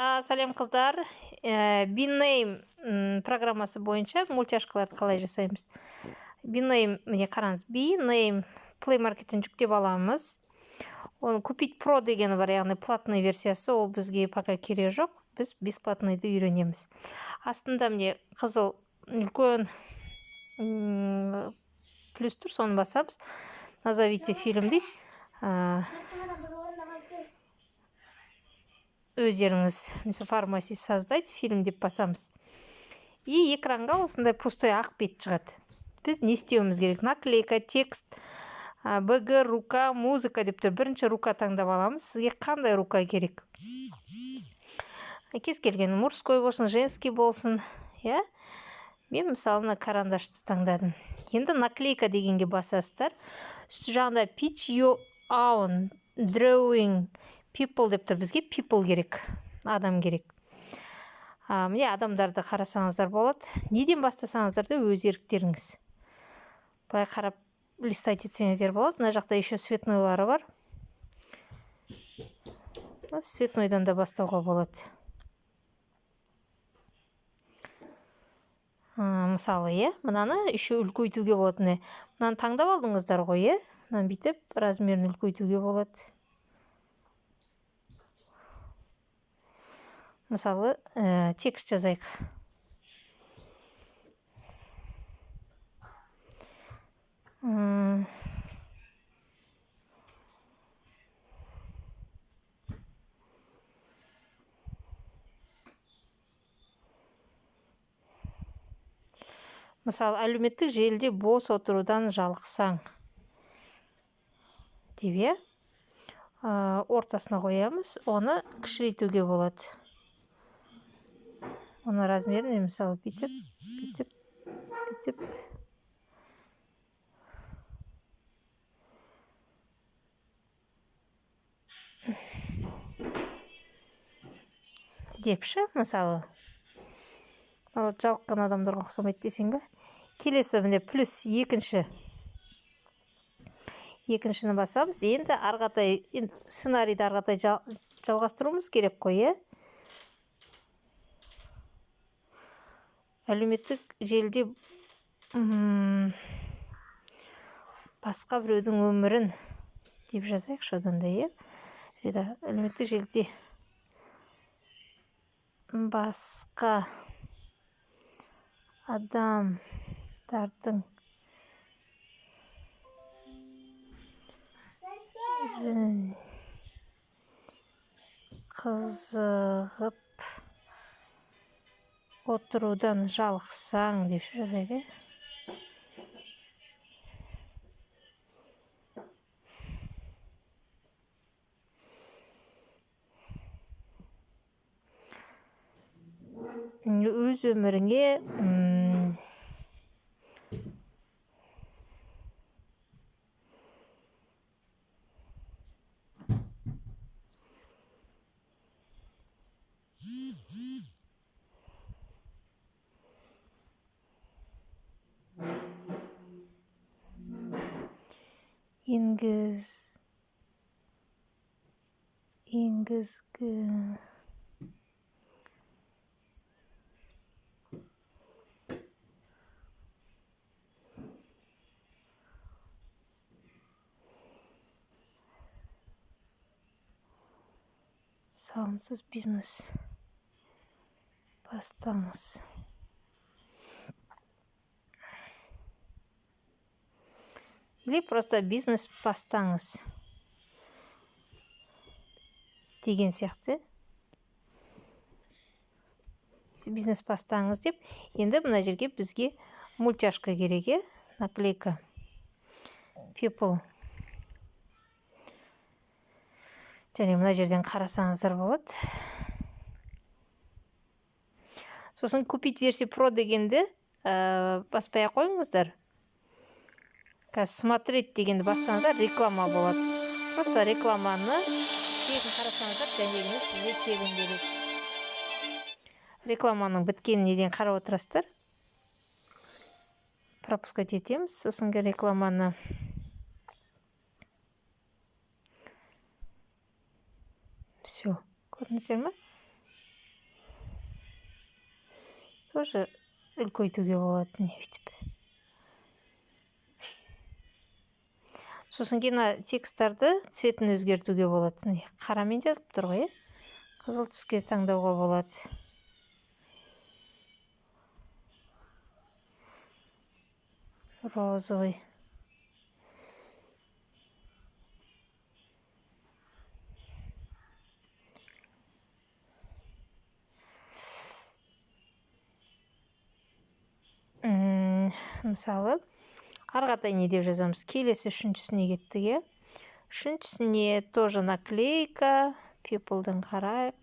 Сәлем қыздар. Biname программасы бойынша мультяшкаларды қалай жасаймыз? Biname, міне қараңыз. Biname Play Market'тен жүктеп аламыз. Оны купить Pro дегені бар, яғни платный версиясы, ол бізге пока керек жоқ. Біз бесплатныйды үйренеміз. Астында міне қызыл үлкен плюс тұр, соны басамыз. Назовите фильм дейді. Өздеріңіз, мысалы, фармаси создать фильм деп басамыз. И экранға осындай пустой ақ бет шығады. Біз не істеуіміз керек? Наклейка, текст, БГ, рука, музыка деп тұр. Бірінші рука таңдап аламыз. Сізге қандай рука керек? Кез келген мужской болсын, женский болсын. Мен мысалы карандашты таңдадым. Енді наклейка дегенге басасыздар. Үсті жағында pitch your own drawing people деп тұр. Бізге people керек, адам керек. Міне адамдарды қарасаңыздар болады. Неден бастасаңыздар да өз еріктеріңіз. Былай қарап листать етсеңіздер болады. Мына жақта еще цветнойлары бар. Цветнойдан да бастауға болады. Мысалы, мынаны еще үлкейтуге болады. Мынаны таңдап алдыңыздар ғой, мынаны бүйтіп размерін үлкейтуге болады. Мысалы, текст жазайық. Мысалы, әлеуметтік желіде бос отырудан жалықсаң деп, ортасына қоямыз, оны кішірейтуге болады. Оны размерін, мысалы, бүйтіп. Депші, мысалы. Жалыққан адамдарға ұқсамайды десең бе? Келесі міне плюс екіншіні басамыз. Енді арғатай сценарийді арғатай жалғастыруымыз керек қой, Әлеуметтік желіде басқа біреудің өмірін деп жазайық шодан да, Әлеуметтік желіде басқа адамдардың қызығып отырудан жалықсаң деп жазайық, өз өміріңе енгізгі салымсыз бизнес бастаңыз. Или просто бизнес бастаңыз деген сияқты. Бизнес бастаңыз деп. Енді мына жерге бізге мультяшка керек, наклейка people. Және мына жерден қарасаңыздар болады. Сосын купить версия Pro дегенді баспай қойыңыздар. Смотреть дегенді бастаңыздар, реклама болады. Просто рекламаны тегін қарасаңыздар, жәнегіні сізге тегін береді. Рекламаның біткенін неден қарап отырасыздар. Пропускать етеміз. Сосын рекламаны все. Көрдіңіздер ме? тоже үлкейтуге болады не бүйтіп. Сосын кейін текстарды цветін өзгертуге болады. Қарамен жазып тұр ғой, қызыл түске таңдауға болады. Розовый. Мысалы, арғатай не деп жазамыз? Келесі үшіншісіне кеттік, е? Үшіншісіне тоже наклейка. People'дың қарайық.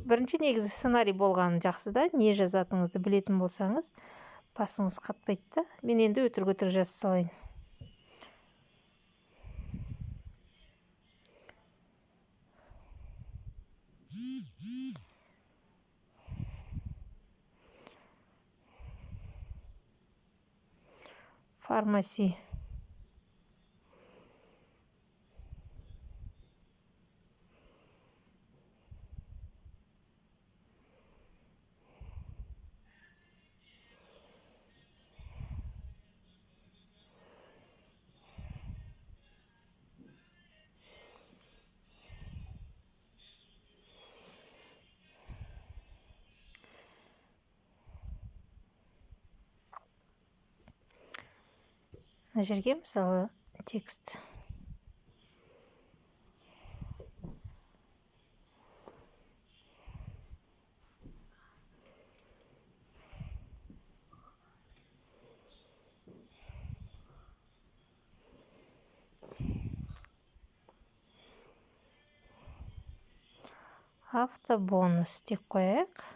Бірінші негізі сценарий болғаны жақсы да, не жазатыңызды білетін болсаңыз, басыңыз қатпайды да. Мен енді өтірік жаза салайын. Фармаси. Мына жерге мысалы текст. Автобонус деп қояйық.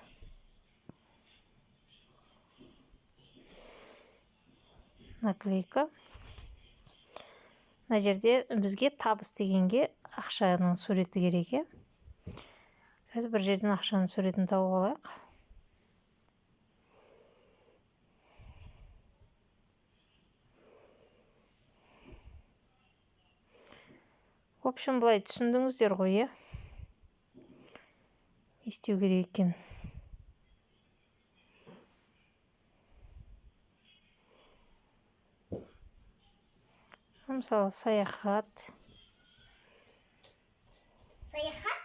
Наклейка. Мына жерде бізге табыс дегенге ақшаның суреті керек, е? Қазір бір жерден ақшаның суретін тауып алайық. В общем, былай түсіндіңіздер ғой, е? Не істеу керек екен? Мысалы, саяхат. Саяхат?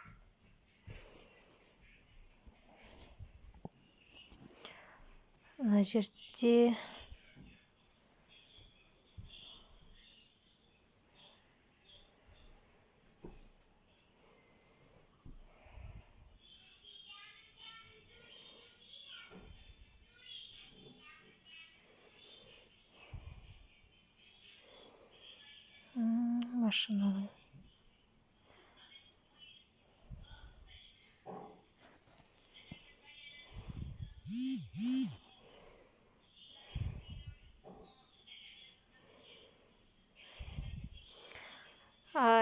Мына жерде машинаның.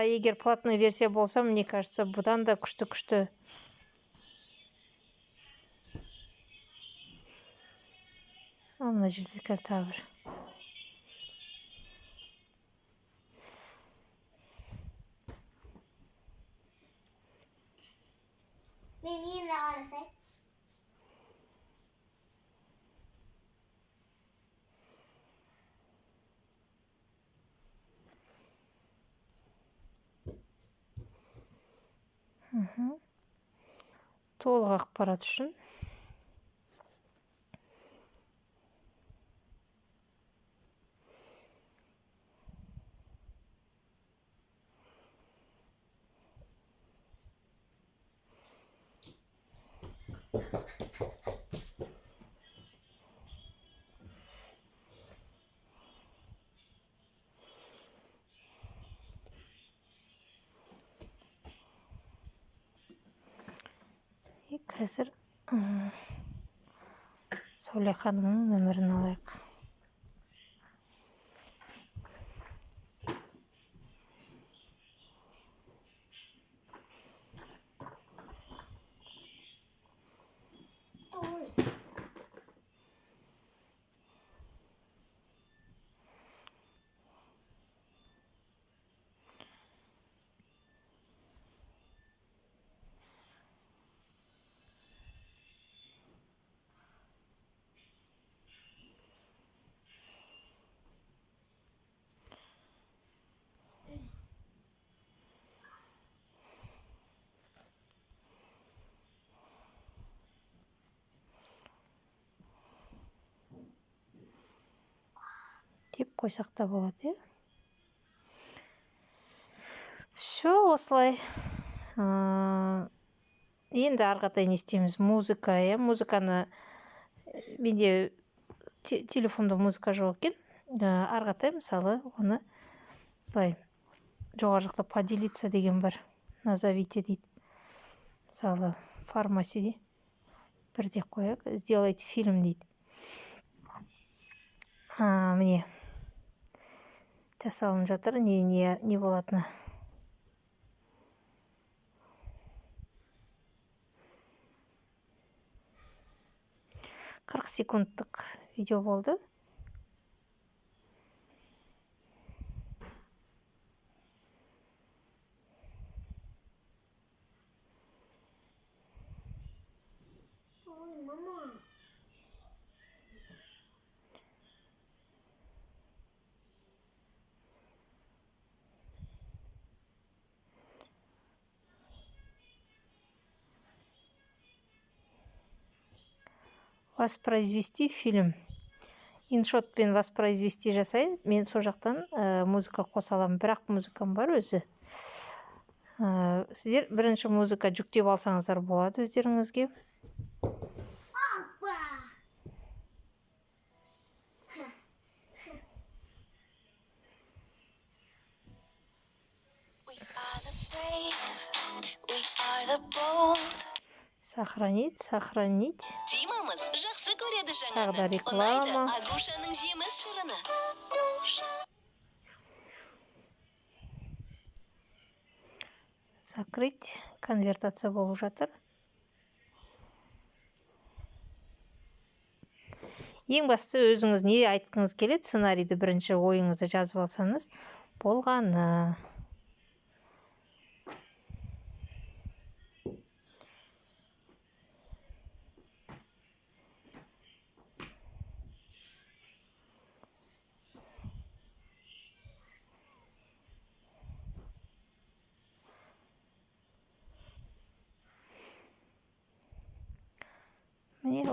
Егер платный версия болса, мне кажется, бұдан да күшті. Мына жерде тағы бір. Мен енді қарасай. Толық ақпарат үшін. Қазір Сәуле ханымның нөмірін алайық. деп қойсақ та болады, иә. Все, осылай. Енді ары қаратай не істейміз? Музыка, иә. Музыканы менде телефонда музыка жоқ екен. Ары қаратай мысалы оны былай жоғары жақта поделиться деген бар. Назовите дейді. Мысалы фармасиде бірде қояйық. Сделайте фильм дейді. Міне жасалынып жатыр. Не болатыны. Қырық секундтық видео болды. Ой, мама. Воспроизвести фильм. Иншотпен воспроизвести жасайын. Мен сол жақтан музыка қоса аламын. Бірақ музыкам бар өзі. Сіздер бірінші музыка жүктеп алсаңыздар болады өздеріңізге. Опа! Сохранить. Димамыз жақсы көреді Тағы да жаңаны. реклама. Ұнайды Агушаның жеміс шырыны. Закрыть. Конвертация болып жатыр. Ең басты өзіңіз не айтқыңыз келеді, сценарийді бірінші ойыңызды жазып алсаңыз болғаны. Міне